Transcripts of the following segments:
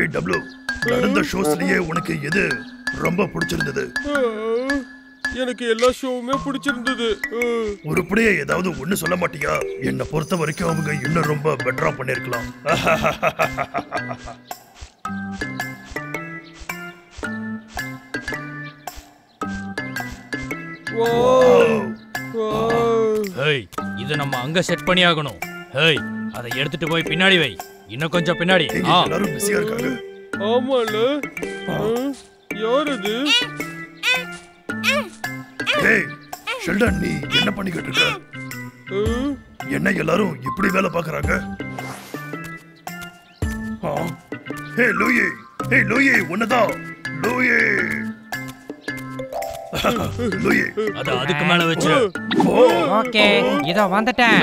ஏய் டப்ளு, நடந்த ஷோஸ்லயே உனக்கு எது ரொம்ப பிடிச்சிருந்தது? எனக்கு எல்லா ஷோவுமே பிடிச்சிருந்தது. உருப்படியே ஏதாவது ஒண்ணு சொல்ல மாட்டியா? என்னை பொறுத்த வரைக்கும் அவங்க இன்னும் ரொம்ப பெட்டரா பண்ணிருக்கலாம். ஹேய், இது நம்ம அங்க செட் பண்ணி ஆகணும். ஹேய், அதை எடுத்துட்டு போய் பின்னாடி வை. இன்னும் கொஞ்சம் பின்னாடி. எல்லாரும் பிஸியா இருக்காங்க. ஆமால, யார் அது? ஏய் ஷெல்டன், நீ என்ன பண்ணிக்கிட்டு இருக்க? என்ன எல்லாரும் இப்படி வேலை பார்க்கறாங்க? ஹே லூயி, ஹே லூயி, உன்னதான் லூயி. லூயி, அத அதுக்கு மேல வெச்சு. ஓகே, இதோ வந்துட்டேன்.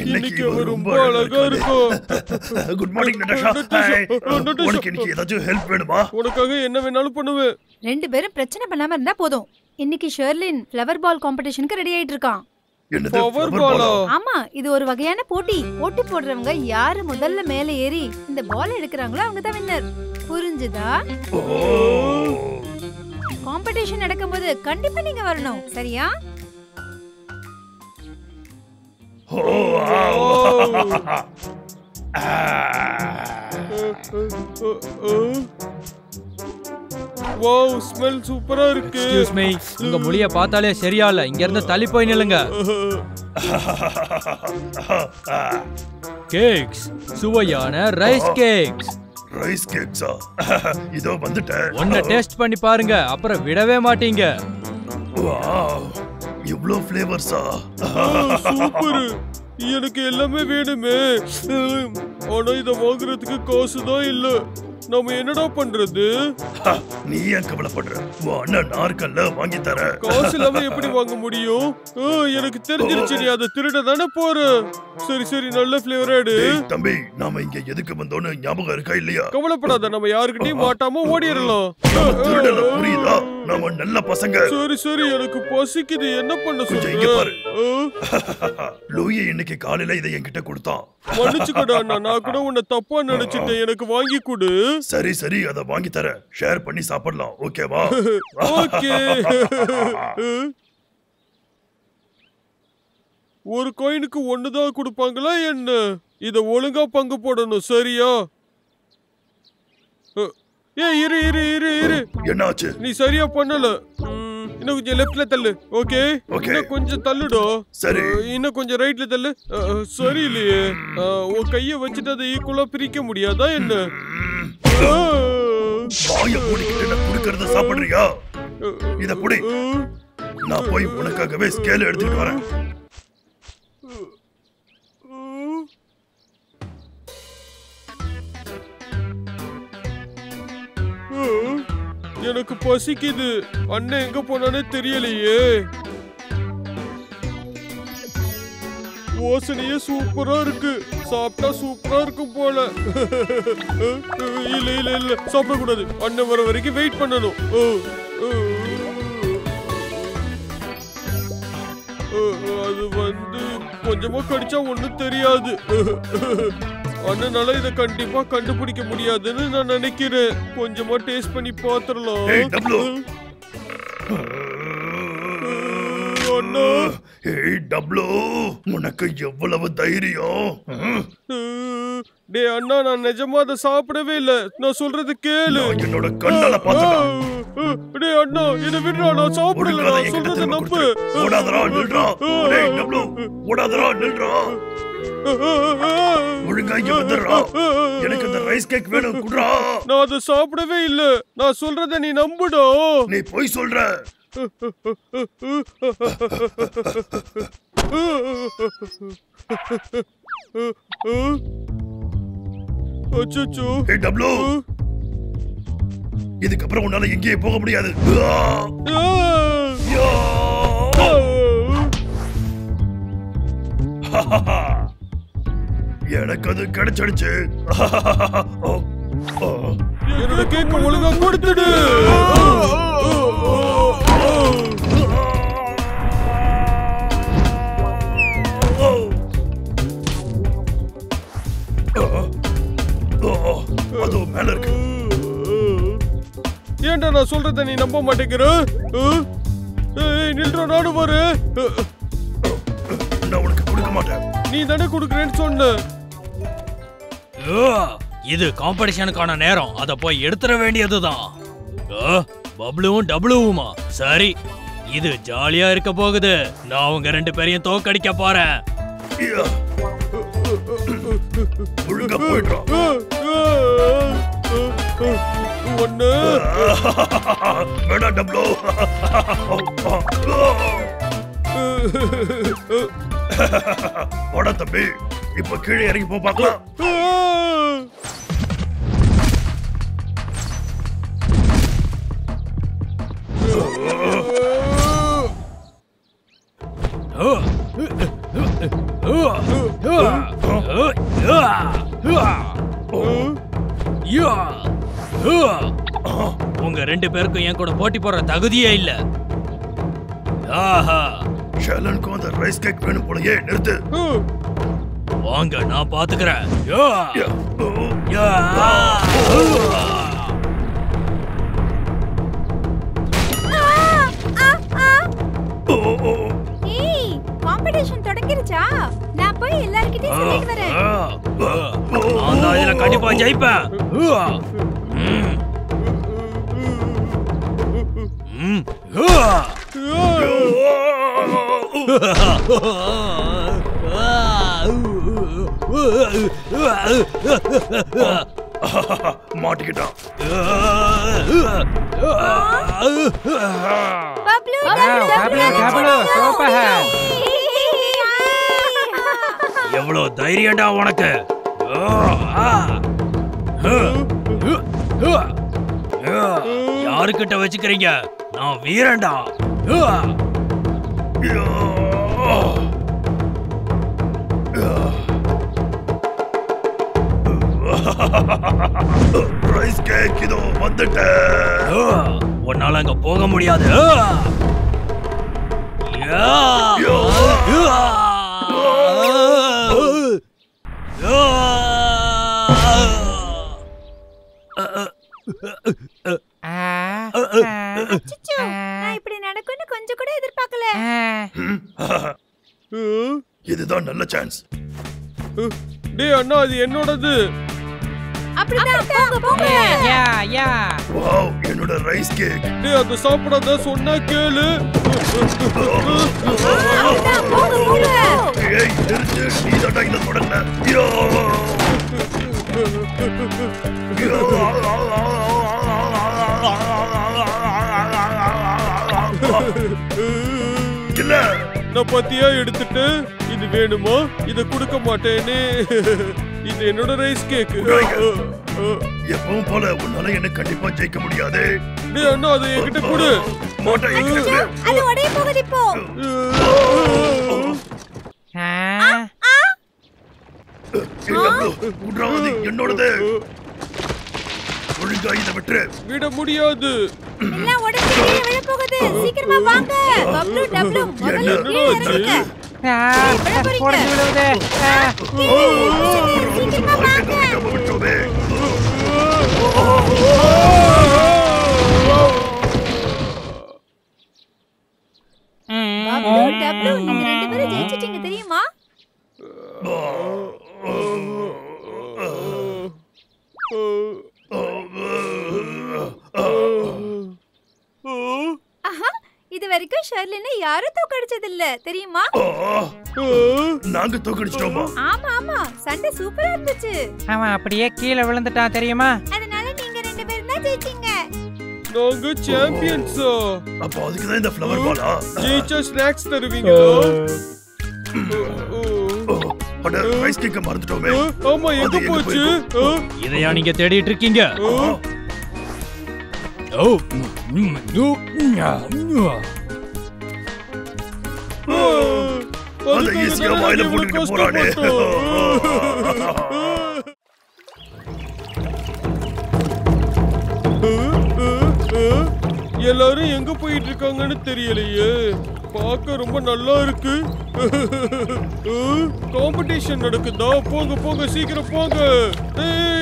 இன்னைக்கு ரொம்ப அழகா இருக்கும். Good morning Natasha. உனக்கு இன்னைக்கு ஏதாச்சும் ஹெல்ப் வேணுமா? உனக்காக என்ன வேணாலும் பண்ணுவேன். ரெண்டு பேரும் பிரச்சனை பண்ணாம இருந்தா போதும். இன்னைக்கு ஷெர்லின் ஃப்ளவர் பால் காம்படிஷனுக்கு ரெடி ஆயிட்டு இருக்கான். ஃப்ளவர் பாலா? ஆமா, இது ஒரு வகையான போட்டி. போட்டி போடுறவங்க யாரு முதல்ல மேல ஏறி இந்த பால் எடுக்கறாங்களோ அவங்க தான் வின்னர். புரிஞ்சுதா? காம்படிஷன் நடக்கும்போது கண்டிப்பா நீங்க வரணும், சரியா? வாவ், ஸ்மெல் சூப்பரா இருக்கு. எக்ஸ்கியூஸ் மீ, உங்க மொழிய பார்த்தாலே சரியா இல்ல. இங்க இருந்து தள்ளி போய் நில்லுங்க. கேக்ஸ், சுவையான ரைஸ் கேக்ஸ். ரைஸ் கேக்ஸா? இதோ வந்துட்டேன். ஒன்ன டேஸ்ட் பண்ணி பாருங்க, அப்புறம் விடவே மாட்டீங்க. வாவ், இவ்ளோ ஃப்ளேவர்ஸா? சூப்பர். எனக்கு எல்லாமே வேணுமே. ஆனா இத வாங்குறதுக்கு காசு தான் இல்ல. நாம என்னடா பண்றது? நீ ஏன் கவலைப்படுற? அண்ணன் நாற்கல்ல வாங்கி தர. காசு இல்லாம எப்படி வாங்க முடியும்? எனக்கு தெரிஞ்சிருச்சு, நீ அதை திருட தானே போற. சரி சரி, நல்ல ஃப்ளேவர் எடு. தம்பி, நாம இங்க எதுக்கு வந்தோன்னு ஞாபகம் இருக்கா இல்லையா? கவலைப்படாத, நம்ம யாருக்கிட்டையும் மாட்டாம ஓடிடலாம். திருடல, புரியுதா? நாம நல்ல பசங்க. சரி சரி, எனக்கு பசிக்குது. என்ன பண்ண கொஞ்சம் இங்க பாரு. சொல்ற? லூயி இன்னைக்கு காலையில இதை என்கிட்ட கொடுத்தான். மன்னிச்சுக்கடா அண்ணா, நான் கூட உன்னை தப்பா நினைச்சிட்டேன். எனக்கு வாங்கி கொடு. சரி சரி, அத வாங்கி தர. ஷேர் பண்ணி சாப்பிடலாம், ஓகேவா? ஓகே. ஒரு காயினுக்கு ஒண்ணுதான் கொடுப்பாங்களா என்ன? இத ஒழுங்கா பங்கு போடணும், சரியா? இரு இரு இரு இரு. என்னாச்சு? நீ சரியா பண்ணல. இன்னும் கொஞ்சம் லெஃப்ட்ல தள்ளு. ஓகே, இன்னும் கொஞ்சம் தள்ளுடா. சரி, இன்னும் கொஞ்சம் ரைட்ல தள்ளு. சரி இல்லையே, உன் கைய வச்சுட்டு அதை ஈக்குவலா பிரிக்க முடியாதா என்ன? வாய மூடிக்கிட்டு குடுக்கறத சாப்பிடுறியா? இத புடி. நான் போய் உனக்காகவே ஸ்கேல் எடுத்துட்டு வரேன். எனக்கு பசிக்குது. அண்ணன் எங்க போனானே தெரியலையே. வாசனையே சூப்பரா இருக்கு. சாப்பிட்டா சூப்பரா இருக்கும் போல. இல்ல இல்ல இல்ல, சாப்பிட கூடாது. அண்ணன் வர வரைக்கும் வெயிட் பண்ணணும். அது கொஞ்சமா கடிச்சா ஒண்ணும் தெரியாது. அண்ணனால இத கண்டிப்பா கண்டுபிடிக்க முடியாதுன்னு நான் நினைக்கிறேன். கொஞ்சமா டேஸ்ட் பண்ணி பாத்துறலாம். அண்ணா, ஏய் டப்ளு, உனக்கு எவ்வளவு தைரியம்? டேய் அண்ணா, நான் நிஜமா அதை சாப்பிடவே இல்ல. நான் சொல்றது கேளு. என்னோட கண்ணால பார்த்தேன். டேய் அண்ணா, என்ன விடுடா, நான் சாப்பிடல. நான் சொல்றது நம்பு. ஓடாதடா, நில்றா. டேய் டப்ளு, ஓடாதடா, நில்றா. ஒழுங்கா இங்க வந்துடுறா. எனக்கு இந்த ரைஸ் கேக் வேணும், குடுறா. நான் அதை சாப்பிடவே இல்ல. நான் சொல்றத நீ நம்புடா. நீ போய் சொல்ற. அச்சச்சோ. ஏய் டப்ளு, இதுக்கப்புறம் உன்னால எங்கேயே போக முடியாது. எனக்கு அது கிடைச்சிடுச்சு. என்னோட கேக்க ஒழுங்கா கொடுத்துடு. அதோ மேல இருக்கு. ஏன்டா நான் சொல்றத நீ நம்ப மாட்டேங்கிற? நில்றா, நானும் வரு. நான் உனக்கு கொடுக்க மாட்டேன். நீ தானே கொடுக்குறேன்னு சொன்ன. இது காம்படிஷனுக்கான நேரம், அத போய் எடுத்துற வேண்டியதுதான். பப்ளுவும் டபுளுவுமா? சரி, இது ஜாலியா இருக்க போகுது. நான் அவங்க 2 பேரையும் தோக்கடிக்க போறேன். ஒழுங்கா போயிடுறோம். ஒண்ணு வேணாம் டப்ளோ. போடா தம்பி, இப்ப கீழே இறங்கி போ பார்க்கலாம். உங்க 2 பேருக்கும் என் கூட போட்டி போடுற தகுதியே இல்ல. ஷேலனுக்கும் அந்த ரைஸ் கேக் வேணும் போலயே. நிறுத்து. வாங்க, நான் பாத்துக்கிறேன். ஏய், காம்படிஷன் தொடங்கிருச்சா? நான் போய் எல்லார்கிட்டயும் சொல்லிட்டு வரேன். நான் தான் இதுல கண்டிப்பா ஜெயிப்பேன். மாட்டிக்கிட்டான். Bablu, double super. எவ்வளவு தைரியம்டா உனக்கு? யாருக்கிட்ட வச்சுக்கிறீங்க? நான் வீரன்டா. ரைஸ் கேக் இதோ வந்துட்டேன். உன்னால அங்க போக முடியாது. அச்சச்சோ, நான் இப்படி நடக்கும்னு கொஞ்சம் கூட எதிர்பார்க்கல. இதுதான் நல்ல சான்ஸ். டேய் அண்ணா, அது என்னோடது. அப்படிதான், போங்க போங்க. யா யா. வாவ், என்னோட ரைஸ் கேக். டேய், அது சாப்பிடாத, சொன்னா கேளு. அப்படிதான், போங்க போங்க. ஏய், நிறுத்து. நீ தான்டா இத தொடங்கல. யோ இல்ல, நான் பத்தியா எடுத்துட்டு இது வேணுமா? இத கொடுக்க மாட்டேன்னு. இது என்னோட ரைஸ் கேக். எப்பவும் போல உன்னால என்ன கண்டிப்பா ஜெயிக்க முடியாது. டேய் அண்ணா, அதை என்கிட்ட கொடு. மாட்டா என்கிட்ட கொடு. அது உடைய போகுது இப்போ. குட்ராவது என்னோடது. ஒழுங்கா இதை விட்டுரு. விட முடியாது. எல்லாம் உடைஞ்சு கீழே விழ போகுது. சீக்கிரமா வாங்க. பப்ளு, டப்ளு, முதல்ல கீழே இறங்குங்க. உடைஞ்சு விழுவுது. சீக்கிரமா வாங்க. விட்டோமே. பப்ளு, டப்ளு, நீங்க 2 பேரும் ஜெயிச்சிட்டீங்க தெரியுமா? இது வரைக்கும் ஷர்லினை யாரும் தோக்கடிச்சது இல்ல தெரியுமா? நாங்க தோக்கடிச்சிட்டோமா? ஆமா ஆமா, சண்டை சூப்பரா இருந்துச்சு. அவன் அப்படியே கீழே விழுந்துட்டான் தெரியுமா? அதனால நீங்க 2 பேரும் தான் ஜெயிச்சீங்க. நாங்க சாம்பியன்ஸா? அப்ப அதுக்கு தான் இந்த ஃப்ளவர் பாலா? ஜெயிச்சா ஸ்நாக்ஸ் தருவீங்களா? அட, ரைஸ் கேக்க மறந்துட்டோமே. ஆமா, எங்க போச்சு? இதையா நீங்க தேடிட்டு இருக்கீங்க? அதை ஈஸியா வாயில போட்டுட்டு போறானே. எல்லாரும் எங்க போயிட்டு இருக்காங்கன்னு தெரியலையே. பார்க்க ரொம்ப நல்லா இருக்கு. காம்படிஷன் நடக்குதா? போங்க போங்க, சீக்கிரம் போங்க.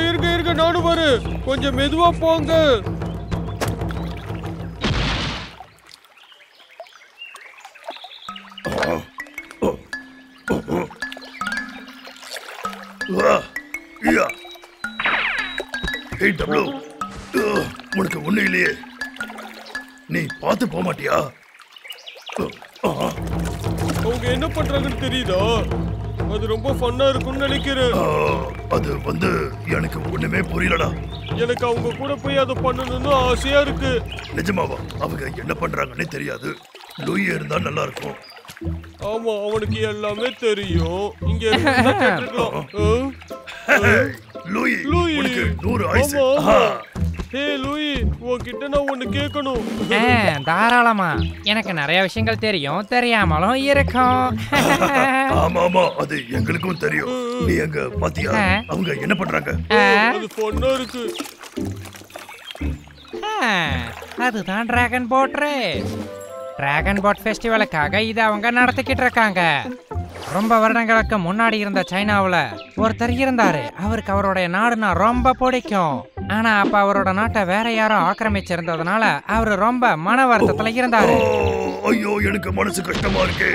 இருங்க நானும் வரேன். கொஞ்சம் மெதுவா போங்க. உனக்கு ஒண்ணு இல்லையே, நீ பார்த்து போக மாட்டியா? அவங்க என்ன பண்றாங்கன்னு தெரியுதா? அது ரொம்ப ஃபன்னா இருக்கும்னு நினைக்கிறேன். அது வந்து எனக்கு ஒண்ணுமே புரியலடா. எனக்கு அவங்க கூட போய் அதை பண்ணணும்னு ஆசையா இருக்கு. நிஜமாவா? அவங்க என்ன பண்றாங்கன்னே தெரியாது. லூயி இருந்தா நல்லா இருக்கும். ஆமா, அவனுக்கு எல்லாமே தெரியும். இங்க கேட்டுக்கலாம். லூயி, லூயி, உனக்கு 100 ஆயுசு. ஹே லூயி, உன்கிட்ட நான் ஒன்னு கேட்கணும். தாராளமா. எனக்கு நிறைய விஷயங்கள் தெரியும், தெரியாமலும் இருக்கும். ஆமா ஆமா, அது எங்களுக்கும் தெரியும். நீ எங்க பாத்தியா? அவங்க என்ன பண்றாங்க? அது ஃபன்னா இருக்கு. அதுதான் dragon boat race. Dragon boat ஃபெஸ்டிவலுக்காக இதை அவங்க நடத்திக்கிட்டு இருக்காங்க. ரொம்ப வருடங்களுக்கு முன்னாடி இருந்த சைனாவில் ஒருத்தர் இருந்தாரு. அவருக்கு அவருடைய நாடுனா ரொம்ப பிடிக்கும். ஆனா அப்ப அவரோட நாட்டை வேற யாரும் ஆக்கிரமிச்சிருந்ததுனால அவரு ரொம்ப மன வருத்தத்துல இருந்தாரு. ஐயோ, எனக்கு மனசு கஷ்டமா இருக்கு.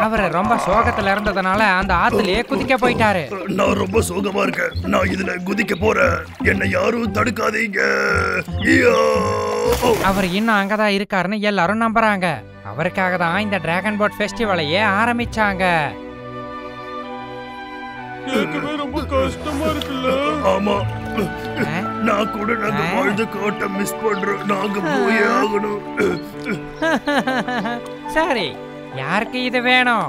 அவரு ரொம்ப சோகத்துல இருந்ததுனால அந்த ஆத்துலயே குதிக்க போயிட்டாரு. நான் ரொம்ப சோகமா இருக்கேன். நான் இதுல குதிக்க போறேன். என்னை யாரும் தடுக்காதீங்க. அவர் இன்னும் அங்கதான் இருக்காருன்னு எல்லாரும் நம்புறாங்க. அவருக்காக தான் இந்த டிராகன் போட் ஃபெஸ்டிவலையே ஆரம்பிச்சாங்க. கேட்கவே ரொம்ப கஷ்டமா இருக்குல்ல? ஆமா, நான் கூட நாங்க வாழ்ந்து காட்ட மிஸ் பண்றோம். நாங்க போயே ஆகணும். சரி, யாருக்கு இது வேணும்?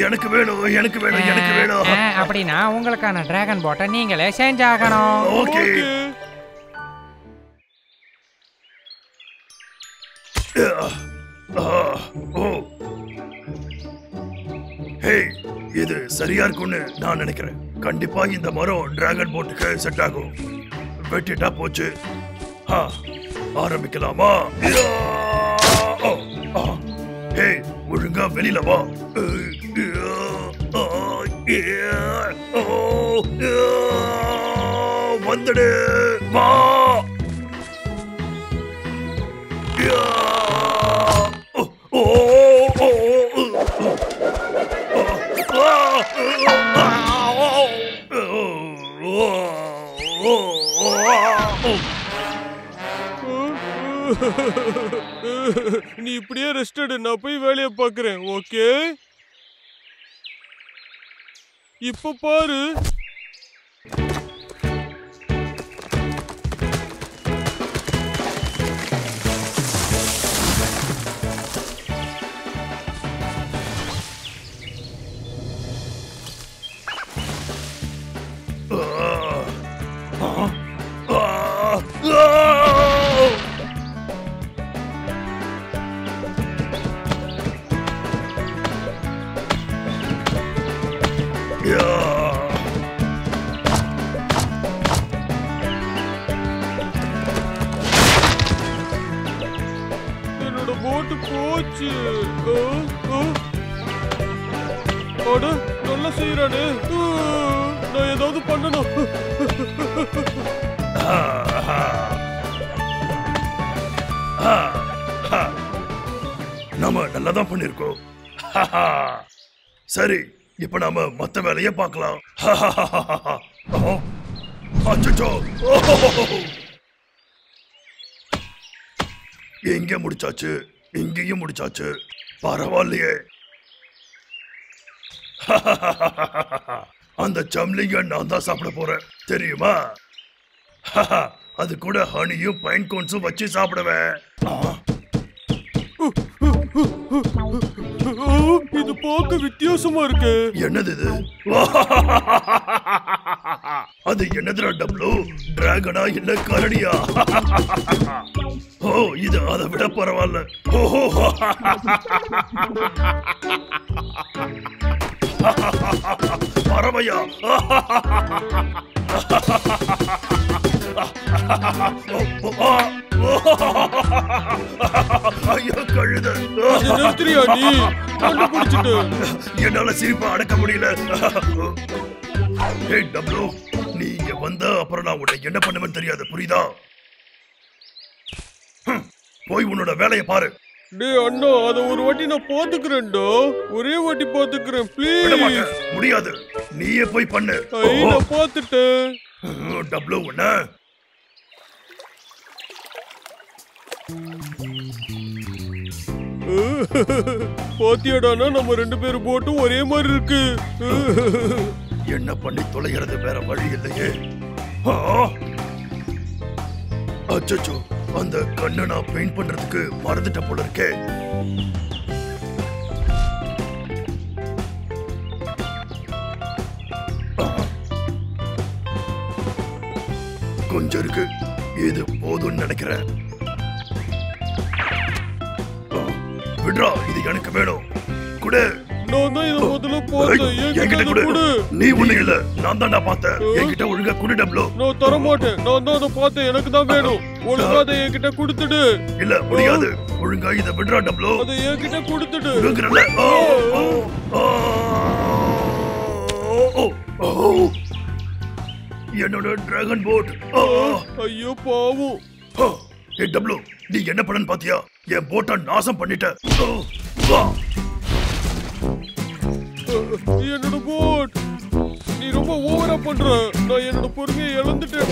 எனக்கு வேணும், எனக்கு வேணும், எனக்கு வேணும். அப்படின்னா உங்களுக்கான டிராகன் போட்டை நீங்களே செஞ்சாகணும். ஓகே. ஹே, இது சரியா இருக்கும்னு நான் நினைக்கிறேன். கண்டிப்பா இந்த மரம் டிராகன் போட்டுக்கு செட் ஆகும். வெட்டிட்டா போச்சு. ஆரம்பிக்கலாமா? ஹே, ஒழுங்கா வெளியில வா. வந்துடு, வா. நீ இப்படியே ரெஸ்ட் எடு, நான் போய் வேலையை பார்க்கிறேன். ஓகே, இப்ப பாரு. என்னோட போட்டு போச்சு. அட, நல்லா செய்யறானே. நான் ஏதாவது பண்ணணும். நாம நல்லாதான் பண்ணிருக்கோம். சரி, இப்ப நாம மத்த வேலையை பார்க்கலாம். அச்சச்சோ, எங்க முடிச்சாச்சு, இங்கேயும் முடிச்சாச்சு. பரவாயில்லையே. அந்த சம்லிங்க நான் தான் சாப்பிட போறேன், தெரியுமா? அது கூட ஹனியும் பைன் கோன்ஸும் வச்சு சாப்பிடுவேன். இது பார்க்க வித்தியாசமா இருக்கு. என்னது இது? அது என்னதுடா டப்ளு? டிராகனா இல்ல கரடியா? ஓ, இது அதை விட பரவாயில்ல. பறவையா? ஐயோ கழுத. அதை நிறுத்துறியா நீ? கண்டுபிடிச்சிட்டு என்னால சிரிப்பை அடக்க முடியல. ஏய் டப்ளு, நீ இங்க வந்த அப்புறம் நான் உன்னை என்ன பண்ணுவேன்னு தெரியாது, புரியுதா? போய் உன்னோட வேலையை பாரு. டேய் அண்ணா, அத ஒரு வாட்டி நான் பாத்துக்கிறேன்டா. ஒரே வாட்டி பாத்துக்கிறேன் ப்ளீஸ். முடியாது, நீயே போய் பண்ணு. நான் பாத்துட்டேன். டப்ளு உன்ன பாத்தியாடானா நம்ம 2 பேரும் போட்டும் ஒரே மாதிரி இருக்கு. என்ன பண்ணி தொலைகிறது, வேற வழி இல்லையே. அச்சோ, அந்த கண்ணை நான் பெயிண்ட் பண்றதுக்கு மறந்துட்ட போல இருக்கே. கொஞ்சம் இருக்கு, இது போதும்னு நினைக்கிறேன். விட்ரா, இது எனக்கு வேணும். குடு. நான் தான் இத முதல்ல பார்த்தேன். என்கிட்ட குடு. நீ ஒண்ணு இல்ல, நான் தான் பார்த்தேன். என்கிட்ட ஒழுங்கா குடு டப்ளு. நான் தர மாட்டேன். நான் தான் அத பார்த்தேன். எனக்கு தான் வேணும். ஒழுங்கா அதை என்கிட்ட கொடுத்துடு. இல்ல முடியாது. ஒழுங்கா இத விட்ரா டப்ளு. அதை என்கிட்ட கொடுத்துடு. குடுங்கறல. என்னோட டிராகன் போட். ஐயோ பாவம். ஏய் டப்ளு, நீ என்ன பண்ணன்னு பாத்தியா? என் போட்டை நாசம் பண்ணிட்ட. என்னோட போட், நீ ரொம்ப ஓவரா பண்ற. நான் என்னோட பொறுமையை இழந்துட்டேன்.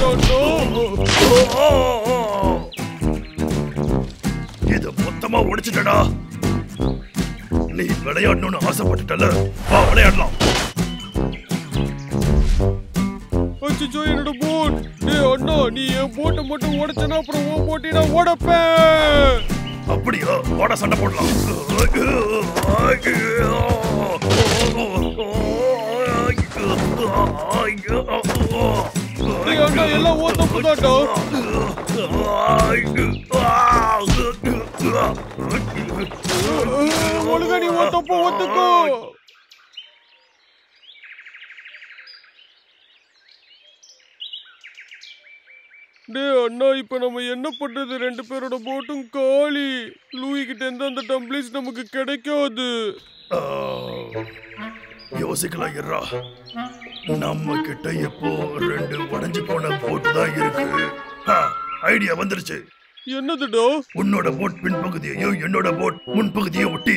இத மொத்தமா உடைச்சிட்டடா. நீ விளையாடணும்னு ஆசைப்பட்டுட்டல, வா விளையாடலாம். அச்சோ, என்னோட போட். டேய் அண்ணா, நீ என் போட்டை மட்டும் உடைச்சனா அப்புறம் உன் போட்டை நான் உடைப்பேன். அப்படியா? வாடா சண்டை போடலாம். டேய் அண்ணா, எல்லாம் ஓ தப்பு தான்டா. ஒழுங்கா நீ ஓ தப்பு ஒத்துக்கோ. டேய் அண்ணா, இப்ப நம்ம என்ன பண்றது? 2 பேரோட போட்டும் காலி. லூயி கிட்ட இருந்து அந்த டம்ப்ளிங்ஸ் நமக்கு கிடைக்காது. யோசிக்கலாம் இருடா. நம்ம கிட்ட எப்போ 2 உடைஞ்சு போன போட்டு தான் இருக்கு. ஐடியா வந்துருச்சு. என்னதுடா? உன்னோட போட் பின்பகுதியையும் என்னோட போட் முன்பகுதியை ஒட்டி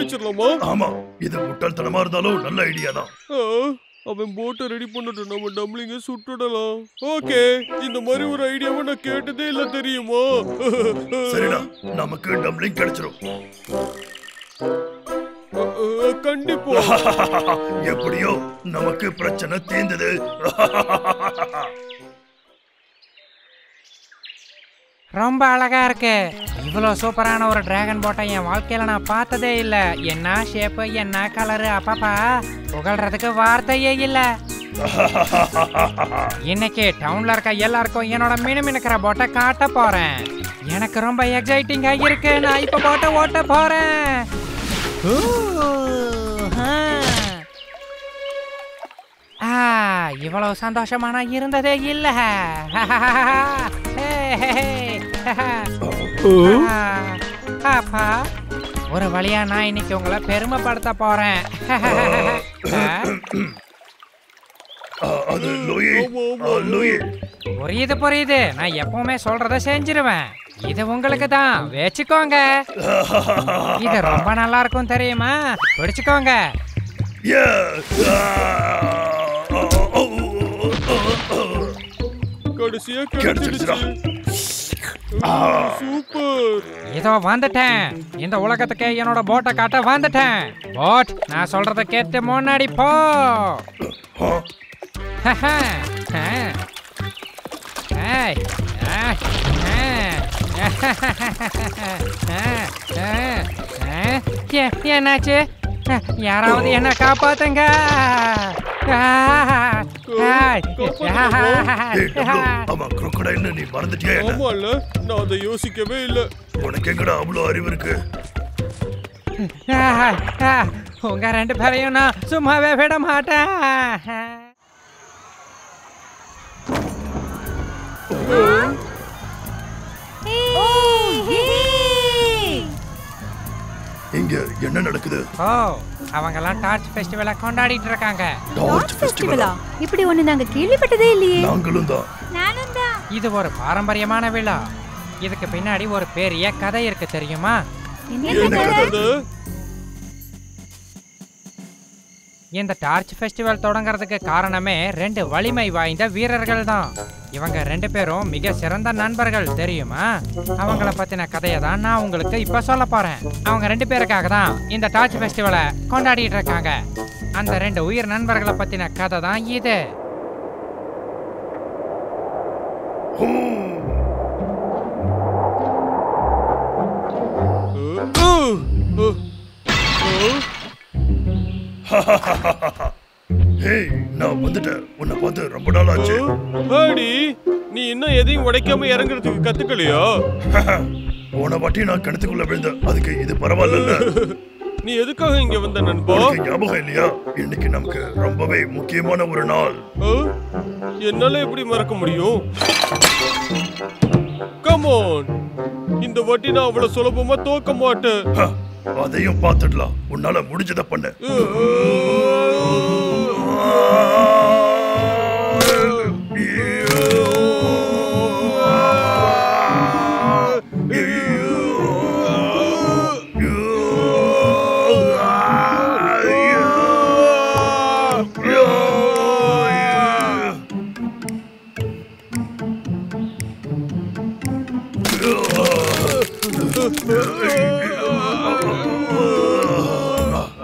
வச்சிடலாமா? ஆமா, இது முட்டாள்தனமா இருந்தாலும் நல்ல ஐடியா தான். அவன் போட்டை ரெடி பண்ணிட்டு நம்ம டம்ப்ளிங்க சுட்டுடலாம். ஓகே, இந்த மாதிரி ஒரு ஐடியாவை நான் கேட்டதே இல்ல தெரியுமா? சரிடா, நமக்கு டம்ப்ளிங் கிடைச்சிரும். கண்டிப்பா. எப்படியோ நமக்கு பிரச்சனை தீர்ந்தது. ரொம்ப அழகா இருக்கு. இவ்வளோ சூப்பரான ஒரு டிராகன் போட்டை என் வாழ்க்கையில நான் பார்த்ததே இல்ல. என்ன ஷேப்பு, என்ன கலரு, அப்பப்பா புகழ்றதுக்கு வார்த்தையே இல்ல. இன்னைக்கு டவுன்ல இருக்க எல்லாருக்கும் என்னோட மினுமினுக்கிற போட்டை காட்ட போறேன். எனக்கு ரொம்ப எக்ஸைட்டிங்கா இருக்கு. நான் இப்ப போட்டை ஓட்ட போறேன். இவ்வளவு சந்தோஷமா நான் இருந்ததே இல்ல. அப்பா, ஒரு வழியா நான் இன்னைக்கு உங்களை பெருமைப்படுத்த போறேன். புரியுது. நான் எப்பவுமே சொல்றத செஞ்சிருவேன். இது உங்களுக்கு தான், வச்சுக்கோங்க. இது ரொம்ப நல்லா இருக்கும் தெரியுமா? பிடிச்சுக்கோங்க. கடைசியா கிடைச்சிடுச்சு. சூப்பர். இதோ வந்துட்டேன். இந்த உலகத்துக்கு என்னோட போட்டை காட்ட வந்துட்டேன். போட், நான் சொல்றத கேட்டு முன்னாடி போ. என்னாச்சு? யாராவது என்ன காப்பாத்துங்க. நீ மறந்துட்டியா? நான் அதை யோசிக்கவே இல்லை. உனக்கு எங்கடா அவ்வளவு அறிவு இருக்கு? உங்க 2 பேரையும் நான் சும்மாவே விட மாட்டேன். இங்க என்ன நடக்குது? ஓ, அவங்கெல்லாம் டார்ச் ஃபெஸ்டிவலை கொண்டாடிட்டு இருக்காங்க. டார்ச் ஃபெஸ்டிவலா? இப்படி ஒண்ணு நாங்க கேள்விப்பட்டதே இல்லையே. நாங்களும் தான். நானும் தான். இது ஒரு பாரம்பரியமான விழா. இதுக்கு பின்னாடி ஒரு பெரிய கதை இருக்கு தெரியுமா? என்ன கதை? இந்த டார்ச் ஃபெஸ்டிவல் தொடங்குறதுக்கு காரணமே 2 வலிமை வாய்ந்த வீரர்கள் தான். இவங்க 2 பேரும் மிக சிறந்த நண்பர்கள் தெரியுமா? அவங்கள பத்தின கதையை தான் நான் உங்களுக்கு இப்ப சொல்ல போறேன். அவங்க 2 பேருக்காக தான் இந்த டார்ச் ஃபெஸ்டிவலை கொண்டாடிட்டு இருக்காங்க. அந்த 2 உயிர் நண்பர்களை பத்தின கதை தான் இது. ஹேய், நான் வந்துட்டேன். உன்னை பார்த்து ரொம்ப நாள் ஆச்சு. ஆடி, நீ இன்னும் எதையும் உடைக்காம இறங்குறதுக்கு கத்துக்கலையா? போன வாட்டி நான் கிணத்துக்குள்ள விழுந்தேன். அதுக்கு இது பரவாயில்ல. நீ எதுக்காக இங்க வந்த நண்பா? ஞாபகம் இல்லையா? இன்னைக்கு நமக்கு ரொம்பவே முக்கியமான ஒரு நாள். என்னால எப்படி மறக்க முடியும்? கம் ஆன், இந்த வாட்டி நான் அவ்வளவு சுலபமா தோக்க மாட்டேன். அதையும் பார்த்துடலாம். உன்னால முடிஞ்சதை பண்ண.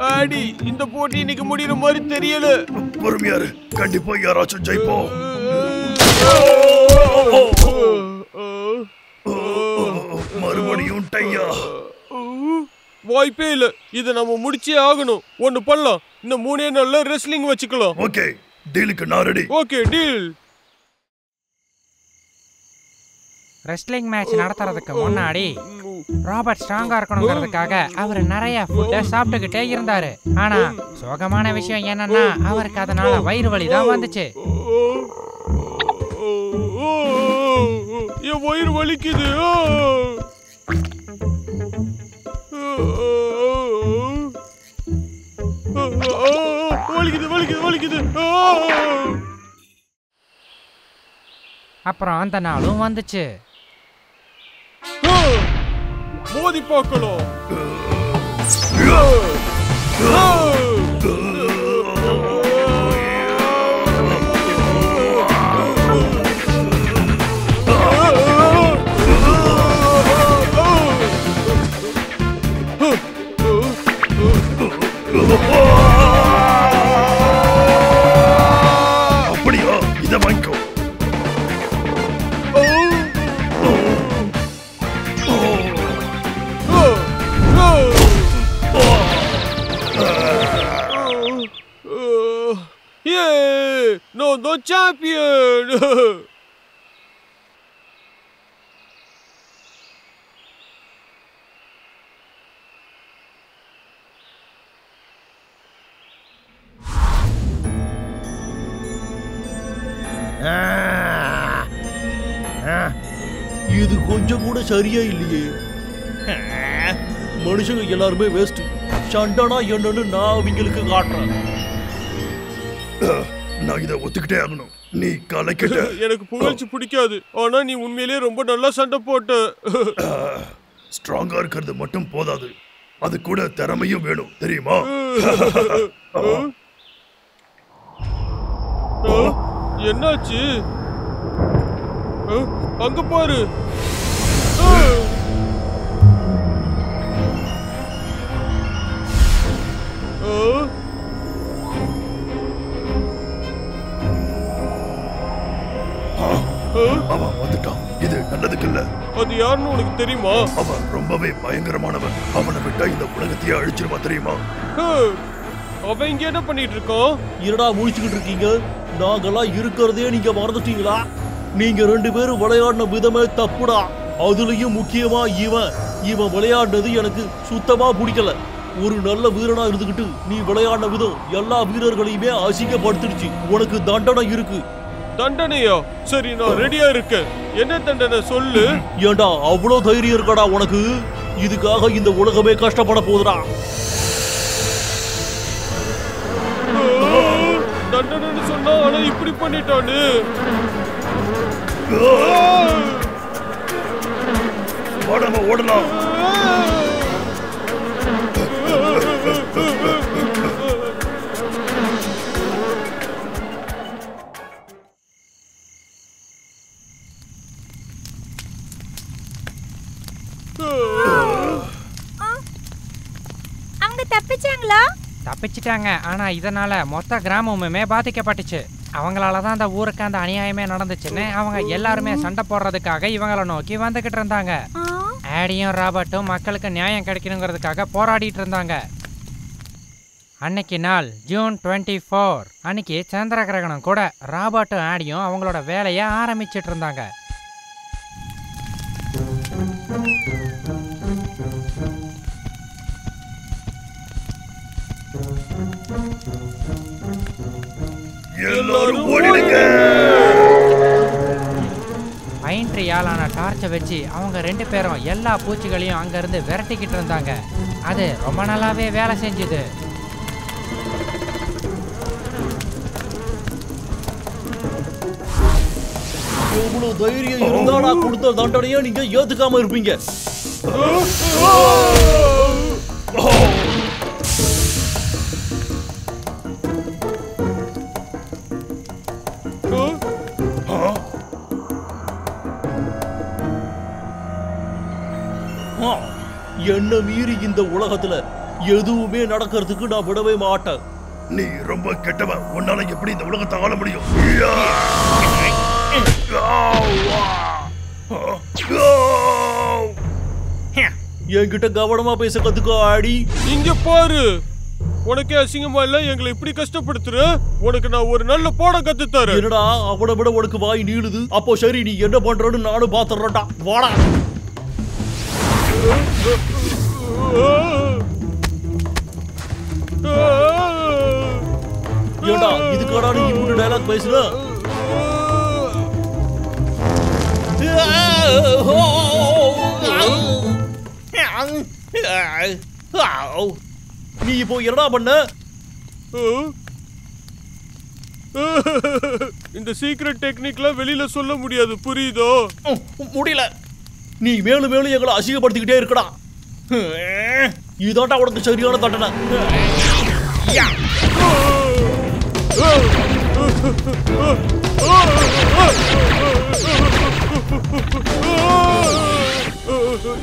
ஆடி, இந்த போட்டி இன்னைக்கு முடியற மாதிரி தெரியல. பொறுமையாரு, கண்டிப்பா யாராச்சும் ஜெயிப்போம். மறுபடியும் டையா? வாய்ப்பே இல்ல. இத நம்ம முடிச்சே ஆகணும். ஒன்னு பண்ணலாம். இந்த 3 நாள்ல ரெஸ்லிங் வச்சுக்கலாம். ஓகே, டீலுக்கு நான் ready. Okay, deal. Wrestling match நடத்துறதுக்கு முன்னாடி ராபர்ட் ஸ்ட்ராங்கா இருக்கணுங்கிறதுக்காக அவர் நிறைய ஃபுட்டை சாப்பிட்டுக்கிட்டே இருந்தாரு. ஆனா சோகமான விஷயம் என்னன்னா அவருக்கு அதனால வயிறு வலி தான் வந்துச்சு. என் வயிறு வலிக்குது. வலிக்குது வலிக்குது வலிக்குது. அப்புறம் அந்த நாளும் வந்துச்சு. மோதி பார்க்கலாம். அப்படியா? இதை வாங்கிக்கோ. No, no champion. இது கொஞ்சம் கூட சரியா இல்லையே. மனுஷங்க எல்லாருமே வேஸ்ட். சண்டனா என்னன்னு நான் அவங்களுக்கு காட்டுறேன். நான் இதை ஒத்துக்கிட்டே ஆகணும். நீ கலைக்கிட்ட. எனக்கு புகழ்ச்சி பிடிக்காது. ஆனா நீ உண்மையிலேயே ரொம்ப நல்லா சண்டை போட்ட. ஸ்ட்ராங்கா இருக்கிறது மட்டும் போதாது, அது கூட திறமையும் வேணும் தெரியுமா? என்னாச்சு? அங்க பாரு. அவன் வந்துட்டான். இது நல்லதுக்கு இல்ல. அது யாருன்னு உனக்கு தெரியுமா? அவன் ரொம்பவே பயங்கரமானவன். அவனை விட்டா இந்த உலகத்தையே அழிச்சிருவா தெரியுமா? அவன் இங்க என்ன பண்ணிட்டு இருக்கான்? என்னடா முழிச்சுக்கிட்டு இருக்கீங்க? நாங்கெல்லாம் இருக்கிறதே நீங்க மறந்துட்டீங்களா? நீங்க 2 பேரும் விளையாடின விதமே தப்புடா. அதுலயும் முக்கியமா இவன் விளையாடுனது எனக்கு சுத்தமா பிடிக்கல. ஒரு நல்ல வீரனா இருந்துகிட்டு நீ விளையாடின விதம் எல்லா வீரர்களையுமே அசிங்கப்படுத்திடுச்சு. உனக்கு தண்டனை இருக்கு. தண்டனையா? சரி, நான் ரெடியா இருக்கேன். என்ன தண்டனை சொல்லு. ஏண்டா அவ்வளவு தைரியம் இருக்கடா உனக்கு? இதுக்காக இந்த உலகமே கஷ்டப்பட போகுதுடா. தண்டனைன்னு சொன்னா ஆனா இப்படி பண்ணிட்டானு. நம்ம ஓடலாம். அவங்க தப்பிச்சாங்களா? தப்பிச்சிட்டாங்க. ஆனா இதனால மொத்த கிராமமுமே பாதிக்கப்பட்டுச்சு. அவங்களால தான் அந்த ஊருக்கு அந்த அநியாயமே நடந்துச்சுன்னு அவங்க எல்லாருமே சண்டை போடுறதுக்காக இவங்கள நோக்கி வந்துகிட்டு இருந்தாங்க. ஆடியும் ராபர்ட்டும் மக்களுக்கு நியாயம் கிடைக்கணுங்கிறதுக்காக போராடிட்டு இருந்தாங்க. அன்னைக்கு நாள் ஜூன் 24. அன்னைக்கு சந்திர கிரகணம் கூட. ராபர்ட்டும் ஆடியும் அவங்களோட வேலையை ஆரம்பிச்சிட்டு இருந்தாங்க. எல்லாரும் ஓடிடுங்க. பைன் ட்ரீயாலான டார்ச்சை வச்சு அவங்க 2 பேரும் எல்லா பூச்சிகளையும் அங்கிருந்து விரட்டிக்கிட்டு இருந்தாங்க. அது ரொம்ப நல்லாவே வேலை செஞ்சுது. எவ்வளவு தைரியம் இருந்தாடா கொடுத்த தண்டனையை நீங்க ஏத்துக்காம இருப்பீங்க. என்ன மீறி இந்த உலகத்துல எதுவுமே நடக்கிறதுக்கு நான் விடவே மாட்டேன். நீ ரொம்ப கெட்டவன். உன்னால எப்படி இந்த உலகத்தை ஆள முடியும்? என்கிட்ட கவனமா பேச கத்துக்கோ ஆடி. இங்க பாரு, உனக்கே அசிங்கமா இல்ல எங்களை இப்படி கஷ்டப்படுத்துற? உனக்கு நான் ஒரு நல்ல பாடம் கத்து தரேன். என்னடா அவனை விட உனக்கு வாய் நீளுது? அப்போ சரி, நீ என்ன பண்றன்னு நானும் பாத்துறேன்டா. வாடா. ஏண்டா இதுக்காடா நீ இப்படி டயலாக் பேசுற? நீ இப்போ என்னடா பண்ண? இந்த சீக்ரெட் டெக்னிக்ல வெளியில சொல்ல முடியாது, புரியுதோ? முடியல. நீ மேலும் மேலும் எங்களை அசிங்கப்படுத்திக்கிட்டே இருக்கடா. இதாட்டா உனக்கு சரியான தண்டனை.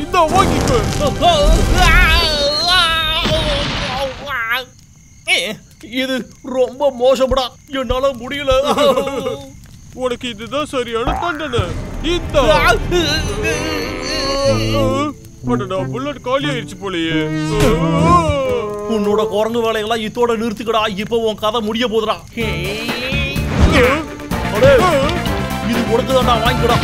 இந்த வாங்கிக்கோ. இது ரொம்ப மோசம்டா. என்னால முடியல. உனக்கு இதுதான் சரியான தண்டனை. இந்த புல்லட் காலி ஆயிடுச்சு போலயே. உன்னோட குரங்கு வேலையெல்லாம் இதோட நிறுத்துக்கடா. இப்போ உன் கதை முடிய போதுடா. இது கொடுத்துதான்டா, வாங்கிக்கடா.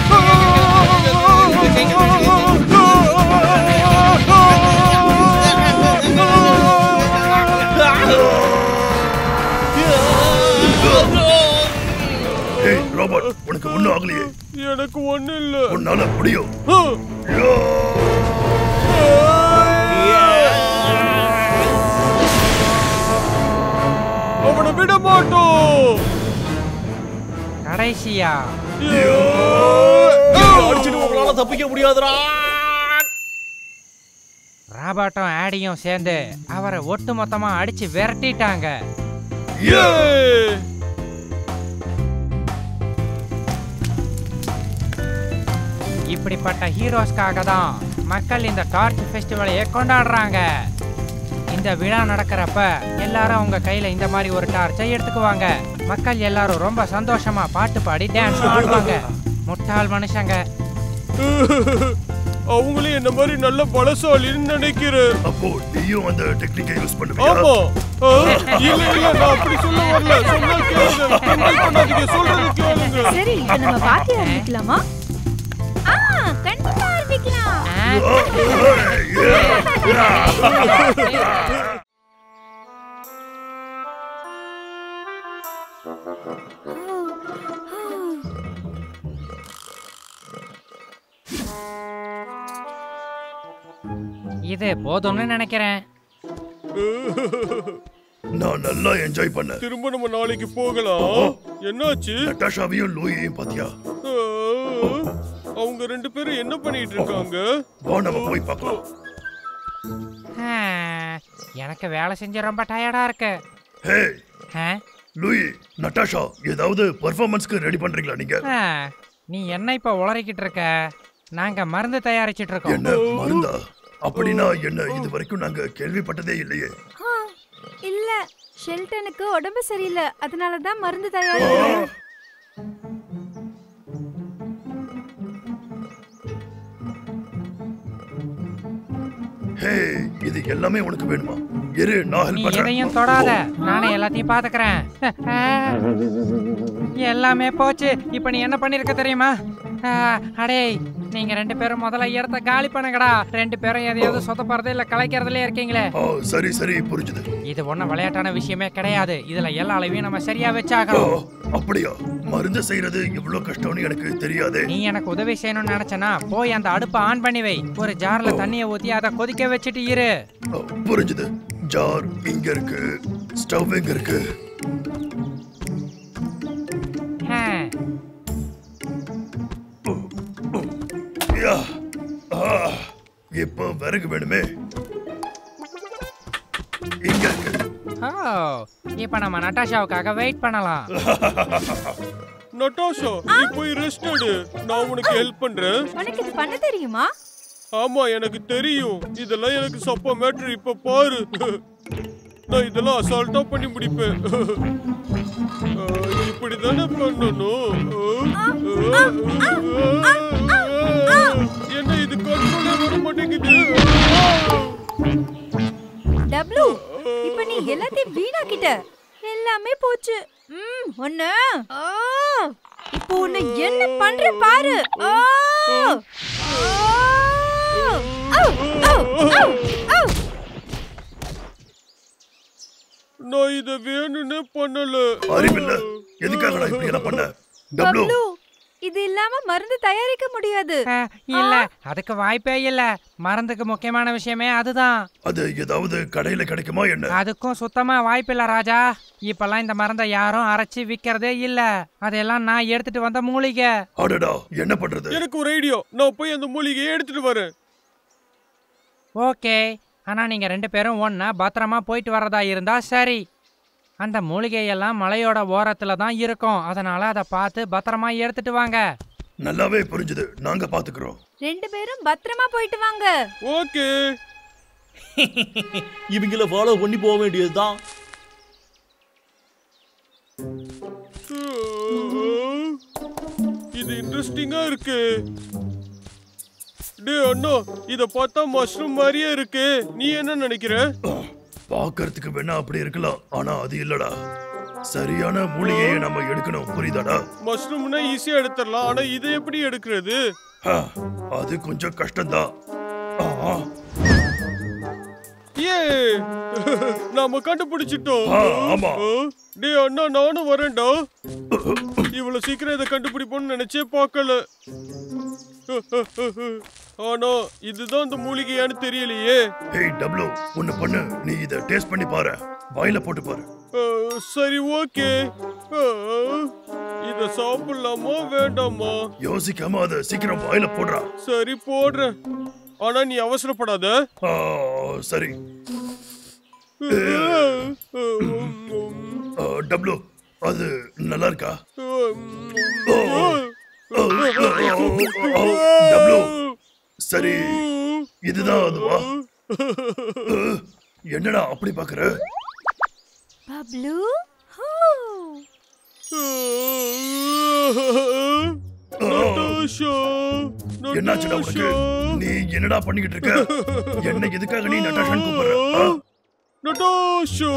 ஏய் ராபர்ட், உனக்கு ஒண்ணும் ஆகலையே? எனக்கு ஒண்ணு இல்ல. உன்னால முடியும். அவனை விட மாட்டோம். கடைசியா அடிச்சுட்டு உங்களால தப்பிக்க முடியாதுடா. ராபர்ட்டும் ஆடியும் சேர்ந்து அவரை ஒட்டு மொத்தமா அடிச்சு விரட்டிட்டாங்க. இப்படிப்பட்ட ஹீரோஸ்க்காக தான் மக்கள் இந்த டார்ச் ஃபெஸ்டிவலையே கொண்டாடுறாங்க. இந்த விழா நடக்கிறப்ப எல்லாரும் அவங்க கையில இந்த மாதிரி ஒரு டார்ச்சை எடுத்துக்குவாங்க. மக்கள் எல்லாரும் ரொம்ப சந்தோஷமா பாட்டு பாடி டான்ஸ் ஆடுவாங்க. முட்டாள் மனுஷங்க. அவங்களும் என்ன மாதிரி நல்ல பலசாலின்னு நினைக்கிறேன். அப்போ நீயும் அந்த டெக்னிக்கை யூஸ் பண்ணுவியா? ஆமா. இல்ல இல்ல, நான் அப்படி சொல்ல வரல. சொன்னா கேளுங்க. கிண்டல் பண்ணாதீங்க, சொல்றது கேளுங்க. சரி, இப்ப நம்ம பாட்டி ஆரம்பிக்கலாமா? கண்டிப்பா ஆரம்பிக்கலாம். இது போதும்னு நினைக்கிறேன். நான் நல்லா என்ஜாய் பண்ணேன். திரும்ப நம்ம நாளைக்கு போகலாம். என்னாச்சு? நட்டாஷாவையும் லூயையும் பாத்தியா? அவங்க 2 பேரும் என்ன பண்ணிட்டு இருக்காங்க? வா நம்ம போய் பார்க்கலாம். எனக்கு வேலை செஞ்சு ரொம்ப டயர்டா இருக்கு. ஹே லூயி, நட்டாஷா, ஏதாவது பெர்ஃபார்மன்ஸ்க்கு ரெடி பண்றீங்களா நீங்க? நீ என்ன இப்ப உளறிக்கிட்டு இருக்க? நாங்க மருந்து தயாரிச்சிட்டு இருக்கோம். என்ன மருந்தா? அப்படின்னா என்ன இது வரைக்கும் நாங்க கேள்விப்பட்டதே இல்லையே. இல்ல, ஷெல்டனுக்கு உடம்பு சரியில்லை, அதனால தான் மருந்து தயாரிக்கிறேன். ஹே, இது எல்லாமே உனக்கு வேணுமா? இரு, நான் ஹெல்ப் நீ பண்றேன். எதையும் தொடாத, நானே எல்லாத்தையும் பாத்துக்கிறேன். எல்லாமே போச்சு. இப்ப நீ என்ன பண்ணிருக்க தெரியுமா? அடே, நீங்க 2 பேரும் முதல்ல இடத்த காலி பண்ணுங்கடா. 2 பேரும் எதையாவது சொதப்படுறது இல்ல கலைக்கிறதுல இருக்கீங்களே. சரி சரி, புரிஞ்சுது. இது ஒன்னும் விளையாட்டான விஷயமே கிடையாது. இதுல எல்லா அளவையும் நம்ம சரியா வச்சாகணும். அப்படியா? மருந்து செய்யறது இவ்வளவு கஷ்டம்னு எனக்கு தெரியாதே. நீ எனக்கு உதவி செய்யணும்னு நினைச்சனா போய் அந்த அடுப்பை ஆன் பண்ணி வை. ஒரு ஜார்ல தண்ணியை ஊத்தி அதை கொதிக்க வச்சுட்டு இரு. புரிஞ்சுது. ஜார் இங்க இருக்கு, ஸ்டவ் இங்க இருக்கு. இப்போ விறகு வேணுமே. இங்க இருக்கு. இப்ப நம்ம நட்டாஷாவுக்காக வெயிட் பண்ணலாம். நட்டாஷா, நீ போய் ரெஸ்ட் எடு. நான் உனக்கு ஹெல்ப் பண்றேன். உனக்கு இது பண்ண தெரியுமா? ஆமா, எனக்கு தெரியும். இதெல்லாம் எனக்கு சப்ப மேட்டர். இப்ப பாரு, நான் இதெல்லாம் அசால்ட்டா பண்ணி முடிப்பேன். இப்படிதானே பண்ணணும். என்ன இது கண்ட்ரோலே வர மாட்டேங்குது. டப்ளு, இப்ப நீ எல்லாத்தையும் வீணாக்கிட்ட. எல்லாமே போச்சு. ஒண்ணு இப்போ உன்னை என்ன பண்ற பாரு. நான் இத வேணும்னே பண்ணல. அறிவில்ல, எதுக்காக நான் இப்படி என்ன பண்ண? டப்ளு, இது இல்லாம மருந்து தயாரிக்க முடியாது. இல்ல, அதுக்கு வாய்ப்பே இல்ல. மருந்துக்கு முக்கியமான விஷயமே அதுதான். அது ஏதாவது கடையில கிடைக்குமா என்ன? அதுக்கும் சுத்தமா வாய்ப்பில்ல ராஜா. இப்பெல்லாம் இந்த மருந்தை யாரும் அரைச்சி விக்கிறதே இல்ல. அதெல்லாம் நான் எடுத்துட்டு வந்த மூலிகை. அடடா, என்ன பண்றது? எனக்கு ஒரு ஐடியா. நான் போய் அந்த மூலிகையை எடுத்துட்டு வரேன். ஓகே, ஆனா நீங்க 2 பேரும் ஒன்னா பத்திரமா போயிட்டு வரதா இருந்தா சரி. அந்த மூலிகையெல்லாம் மலையோட ஓரத்துல தான் இருக்கும். அதனால அதை பார்த்து பத்திரமா எடுத்துட்டு வாங்க. நல்லாவே புரிஞ்சுது. நாங்க பாத்துக்கிறோம். 2 பேரும் பத்திரமா போயிட்டு வாங்க. ஓகே. இவங்கள ஃபாலோ பண்ணி போக வேண்டியதுதான். இது இன்ட்ரெஸ்டிங்கா இருக்கு. டேய் அண்ணா, இத பார்த்தா மஷ்ரூம் மாதிரியே இருக்கு. நீ என்ன நினைக்கிற? பாக்குறதுக்கு வேணா அப்படி இருக்கலாம், ஆனா அது இல்லடா. சரியான மூலிகையை நம்ம எடுக்கணும், புரியுதாடா? மஷ்ரூம்னா ஈஸியா எடுத்துடலாம், ஆனா இதை எப்படி எடுக்கிறது? அது கொஞ்சம் கஷ்டம்தான். ஏ, நாம கண்டுபிடிச்சிட்டோம். ஆமா. டேய் அண்ணா, நானும் வரேன்டா. இவ்வளவு சீக்கிரம் இதை கண்டுபிடிப்போம்னு நினைச்சே பார்க்கல. ஆனா இதுதான் அந்த மூலிகையான்னு தெரியலையே. ஏய் டப்ளு, ஒன்னு பண்ணு. நீ இத டேஸ்ட் பண்ணி பாரு. வாயில போட்டு பாரு. சரி, ஓகே. இத சாப்பிடலாமா வேண்டாமா? யோசிக்காம அத சீக்கிரம் வாயில போடுறா. சரி, போடுறேன். ஆனா நீ அவசரப்படாத. சரி. டப்ளு, அது நல்லா இருக்கா? டப்ளு, சரி, இதுதான் அதுவா? என்னடா அப்படி பாக்குற? பப்ளு, என்னாச்சுடா உனக்கு? நீ என்னடா பண்ணிக்கிட்டு இருக்க? என்ன எதுக்காக நீ நட்டாஷான்னு கூப்பிடுற? நட்டாஷா,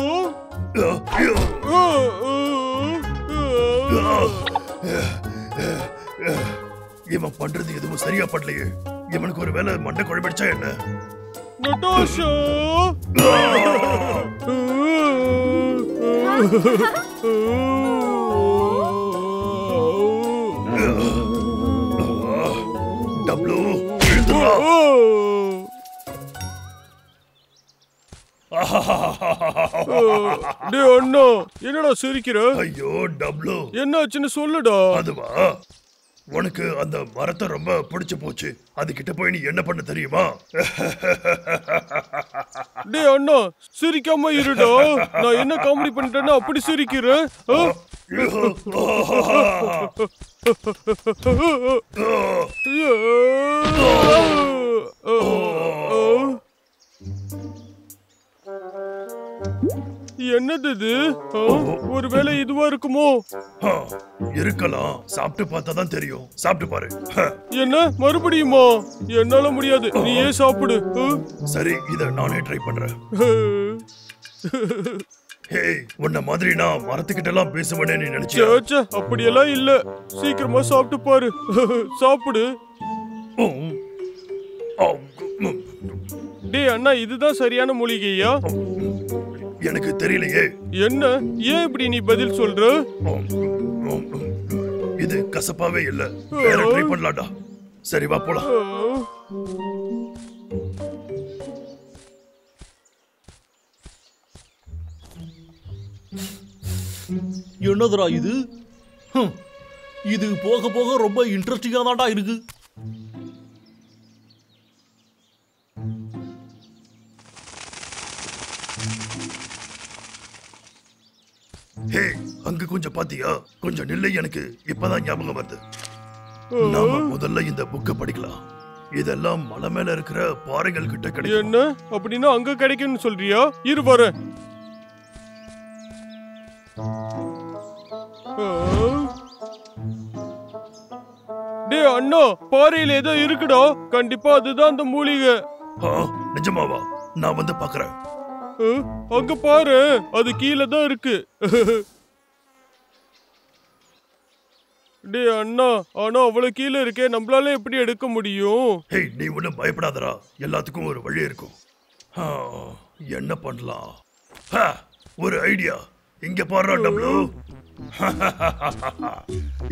இவன் பண்றது எதுவும் சரியா படலையே. இவனுக்கு ஒரு வேலை மண்டை குழம்பிடுச்சா என்ன? நட்டாஷா, டப்ளு, எழுந்துடா. டேய் அண்ணா என்னடா சிரிக்கிற? ஐயோ டப்ளு, என்னாச்சுன்னு சொல்லுடா. அதுவா, உனக்கு அந்த மரத்தை ரொம்ப பிடிச்சு போச்சு. அது கிட்ட போய் நீ என்ன பண்ண தெரியுமா? டேய் அண்ணா சிரிக்காம இருடா. நான் என்ன காமெடி பண்ணிட்டேன்னா அப்படி சிரிக்கிறேன்? என்னது இது? ஒருவேளை இதுவா இருக்குமோ? இருக்கலாம், சாப்பிட்டு பார்த்தா தான் தெரியும். சாப்பிட்டு பாரு. என்ன மறுபடியுமா? என்னால முடியாது, நீ ஏன் சாப்பிடு. சரி, இத நானே ட்ரை பண்றேன். ஹே, உன்ன மாதிரி நான் மரத்துக்கிட்ட எல்லாம் பேசுவேனே நீ நினைச்சியா? சேச்சே, அப்படியெல்லாம் இல்ல. சீக்கிரமா சாப்பிட்டு பாரு. சாப்பிடு. டேய் அண்ணா, இதுதான் சரியான மூலிகையா? எனக்கு தெரியலையே. என்ன, ஏன் இப்படி நீ பதில் சொல்ற? இது கசப்பாவே இல்ல. வேற ட்ரை பண்ணலாம்டா. சரி வா போலாம். என்னதுடா இது? இது போக போக ரொம்ப இன்ட்ரெஸ்டிங்கா தான்டா இருக்கு. ஹே, அங்க கொஞ்சம் பாத்தியா? கொஞ்சம் நில்லை, எனக்கு இப்பதான் ஞாபகம் வருது. நாம முதல்ல இந்த புக்க படிக்கலாம். இதெல்லாம் மலை மேல இருக்கிற பாறைகள் கிட்ட கிடைக்கும். என்ன அப்படின்னா அங்க கிடைக்கும்னு சொல்றியா? இரு வரேன். டேய் அண்ணா, பாறையில ஏதோ இருக்குடா. கண்டிப்பா அதுதான் அந்த மூலிகை. நிஜமாவா? நான் வந்து பாக்குறேன். அங்க பாரு, அது கீழே தான் இருக்கு. டேய் அண்ணா, ஆனா அவ்வளவு கீழே இருக்கே, நம்மளால எப்படி எடுக்க முடியும்? ஹே, நீ ஒன்னும் பயப்படாதடா. எல்லாத்துக்கும் ஒரு வழி இருக்கும். என்ன பண்ணலாம்? ஒரு ஐடியா. இங்க பாரு டப்ளு.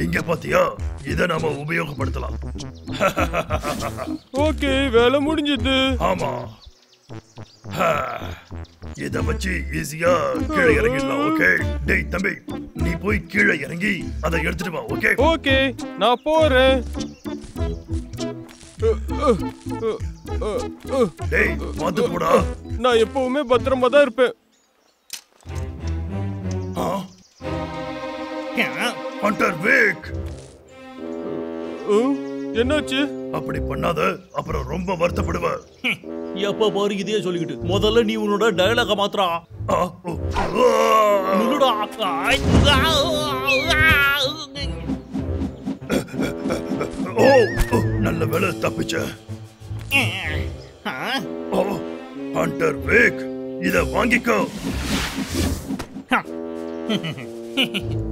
இங்க பாத்தியா? இத நாம உபயோகப்படுத்தலாம். ஓகே, வேலை முடிஞ்சது. ஆமா, இத வச்சு ஈஸியா கீழே இறங்கிடலாம். ஓகே, டேய் தம்பி, நீ போய் கீழே இறங்கி அதை எடுத்துட்டு வா. ஓகே ஓகே, நான் போறேன். டேய் பாத்து போடா. நான் எப்பவுமே பத்திரமா தான் இருப்பேன். ஹண்டர் வேக், என்னாச்சு? அப்படி பண்ணாத, அப்புறம் ரொம்ப வருத்தப்படுவ. எப்ப பாரு இதே சொல்லிக்கிட்டு. முதல்ல நீ உன்னோட டயலாக மாத்திரா. நல்ல வேலை தப்பிச்ச. ஹண்டர் வேக், இத வாங்கிக்கோ.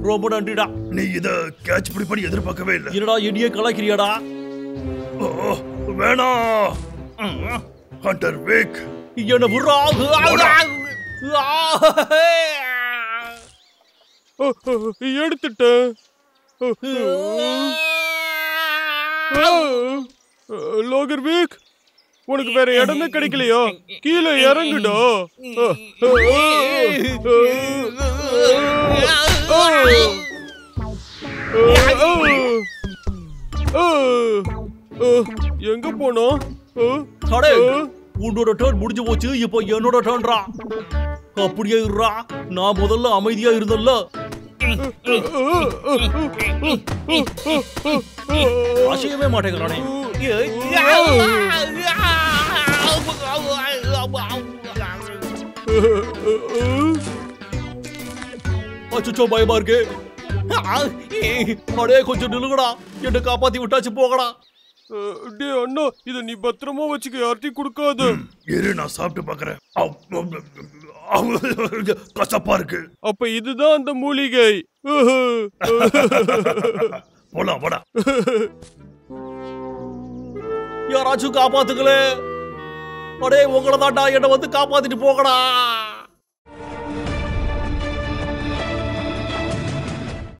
ரொம்ப நன்றிடா. நீ இத கேட்ச் பிடிப்படி எதிர்பார்க்கவே இல்லை. என்னடா என்னையே கலாய்க்கிறியாடா? வேணாம் ஹண்டர் வேக், என்ன விட்றா. எடுத்துட்டேன். லோகர் வேக், உனக்கு வேற இடமே கிடைக்கலையா? கீழே இறங்குடா. எங்க போனோம்? உன்னோட டர்ன் முடிஞ்சு போச்சு. இப்போ என்னோட டர்ன்ரா. அப்படியே இருறா. நான் முதல்ல அமைதியா இருந்தல்ல. அசையவே மாட்டேங்கிறானே. அச்சோ, பயமா இருக்கு. அடே கொஞ்சம் நில்லுங்கடா. என்ன காப்பாத்தி விட்டாச்சு, போகடா. டே அண்ணா, இத நீ பத்திரமா வச்சுக்க, யார்ட்டையும் கொடுக்காத. இரு, நான் சாப்பிட்டு பாக்குறேன். கசப்பா இருக்கு. அப்ப இதுதான் அந்த மூலிகை. போலாம் வாடா. யாராச்சும் காப்பாத்துங்களே. அடே உங்களை தாண்டா, என்ன வந்து காப்பாத்திட்டு போகடா.